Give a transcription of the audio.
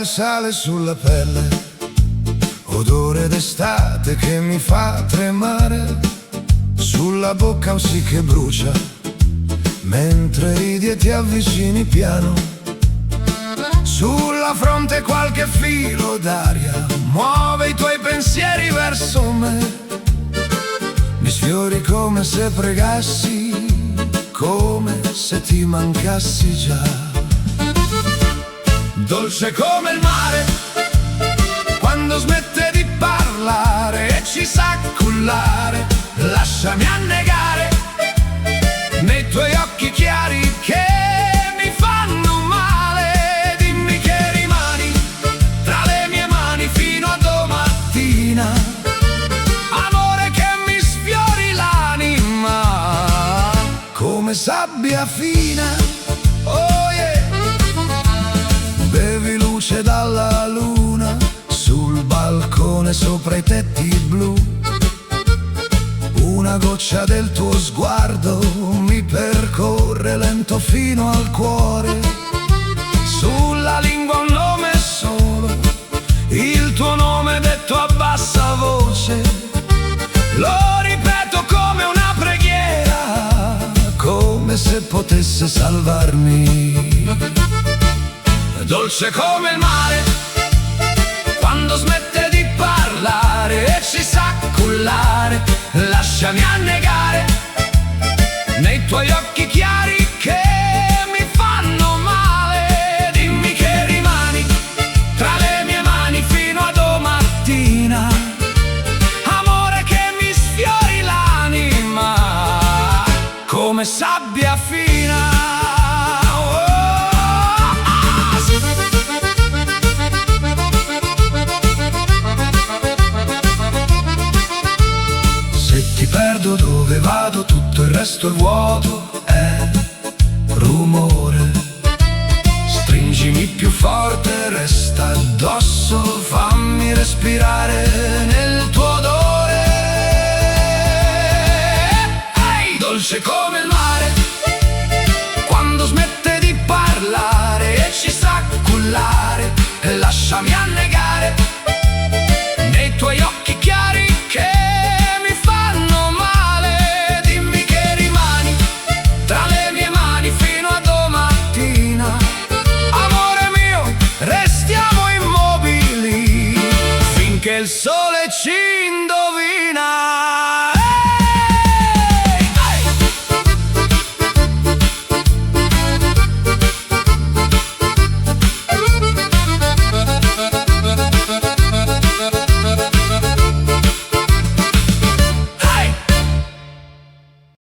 il sale sulla pelle, odore d'estate che mi fa tremare, sulla bocca un sì che brucia, mentre ridi e ti avvicini piano, sulla fronte qualche filo d'aria muove i tuoi pensieri verso me. Mi sfiori come se pregassi, come se ti mancassi già. Dolce come il mare, quando smette di parlare e ci sa cullare, lasciami annegare nei tuoi occhi chiari che mi fanno male. Dimmi che rimani tra le mie mani fino a domattina, amore che mi sfiori l'anima come sabbia fina. Oh yeah. Bevi luce dalla luna sul balcone sopra i tetti blu, una goccia del tuo sguardo mi percorre lento fino al cuore, sulla lingua un nome solo, il tuo nome detto a bassa voce, lo ripeto come una preghiera, come se potesse salvarmi. Dolce come il mare, quando smette di parlare e ci sa cullare, lasciami annegare nei tuoi occhi chiari che mi fanno male. Dimmi che rimani tra le mie mani fino a domattina, amore che mi sfiori l'anima come sabbia fina. Dove vado tutto il resto è vuoto, è rumore. Stringimi più forte, resta addosso, fammi respirare nel tuo odore. Ehi, dolce come il mare, quando smette di parlare e ci sa cullare, lasciami annegare nei tuoi occhi chiari che che il sole ci